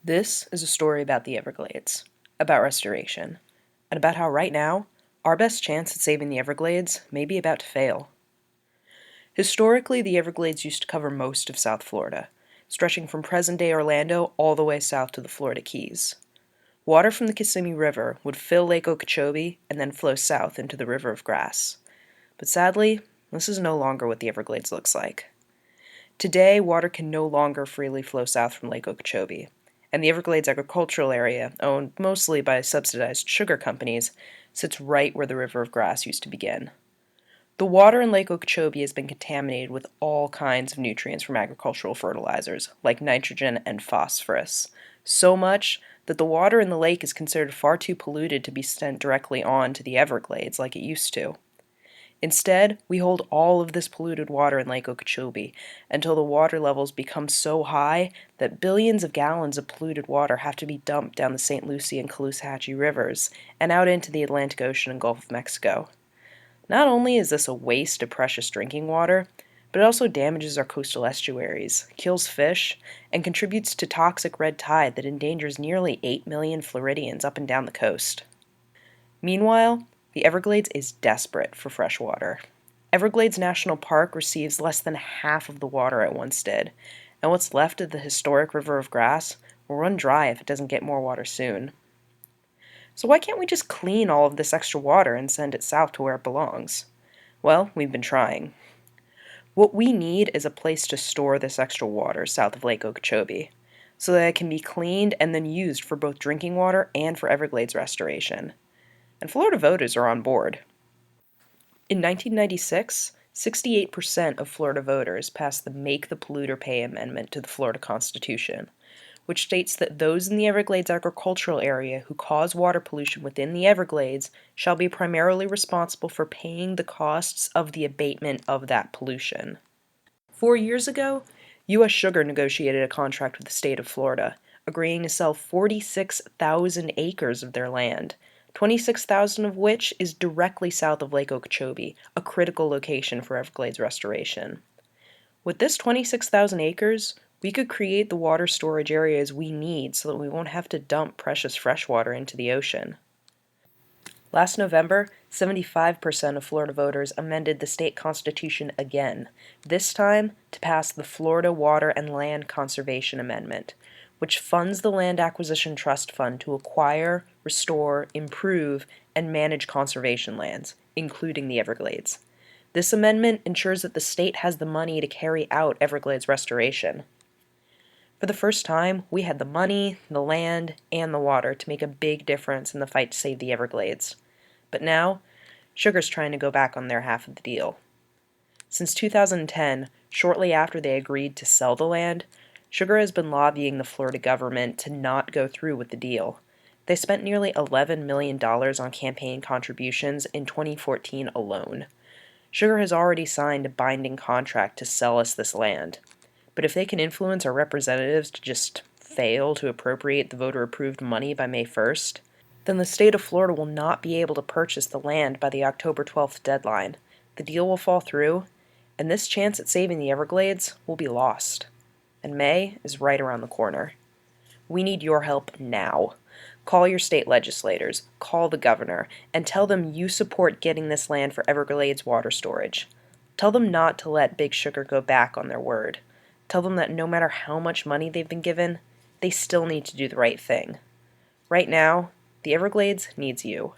This is a story about the Everglades, about restoration, and about how right now, our best chance at saving the Everglades may be about to fail. Historically, the Everglades used to cover most of South Florida, stretching from present-day Orlando all the way south to the Florida Keys. Water from the Kissimmee River would fill Lake Okeechobee and then flow south into the River of Grass. But sadly, this is no longer what the Everglades looks like. Today, water can no longer freely flow south from Lake Okeechobee, and the Everglades agricultural area, owned mostly by subsidized sugar companies, sits right where the River of Grass used to begin. The water in Lake Okeechobee has been contaminated with all kinds of nutrients from agricultural fertilizers, like nitrogen and phosphorus, so much that the water in the lake is considered far too polluted to be sent directly on to the Everglades like it used to. Instead, we hold all of this polluted water in Lake Okeechobee until the water levels become so high that billions of gallons of polluted water have to be dumped down the St. Lucie and Caloosahatchee rivers and out into the Atlantic Ocean and Gulf of Mexico. Not only is this a waste of precious drinking water, but it also damages our coastal estuaries, kills fish, and contributes to toxic red tide that endangers nearly 8 million Floridians up and down the coast. Meanwhile, the Everglades is desperate for fresh water. Everglades National Park receives less than half of the water it once did, and what's left of the historic River of Grass will run dry if it doesn't get more water soon. So why can't we just clean all of this extra water and send it south to where it belongs? Well, we've been trying. What we need is a place to store this extra water south of Lake Okeechobee, so that it can be cleaned and then used for both drinking water and for Everglades restoration. And Florida voters are on board. In 1996, 68% of Florida voters passed the Make the Polluter Pay Amendment to the Florida Constitution, which states that those in the Everglades agricultural area who cause water pollution within the Everglades shall be primarily responsible for paying the costs of the abatement of that pollution. 4 years ago, U.S. Sugar negotiated a contract with the state of Florida, agreeing to sell 46,000 acres of their land, 26,000 of which is directly south of Lake Okeechobee, a critical location for Everglades restoration. With this 26,000 acres, we could create the water storage areas we need so that we won't have to dump precious freshwater into the ocean. Last November, 75% of Florida voters amended the state constitution again, this time to pass the Florida Water and Land Conservation Amendment, which funds the Land Acquisition Trust Fund to acquire, restore, improve, and manage conservation lands, including the Everglades. This amendment ensures that the state has the money to carry out Everglades restoration. For the first time, we had the money, the land, and the water to make a big difference in the fight to save the Everglades. But now, Sugar's trying to go back on their half of the deal. Since 2010, shortly after they agreed to sell the land, Sugar has been lobbying the Florida government to not go through with the deal. They spent nearly $11 million on campaign contributions in 2014 alone. Sugar has already signed a binding contract to sell us this land. But if they can influence our representatives to just fail to appropriate the voter-approved money by May 1st, then the state of Florida will not be able to purchase the land by the October 12th deadline. The deal will fall through, and this chance at saving the Everglades will be lost. And May is right around the corner. We need your help now. Call your state legislators, call the governor, and tell them you support getting this land for Everglades water storage. Tell them not to let Big Sugar go back on their word. Tell them that no matter how much money they've been given, they still need to do the right thing. Right now, the Everglades needs you.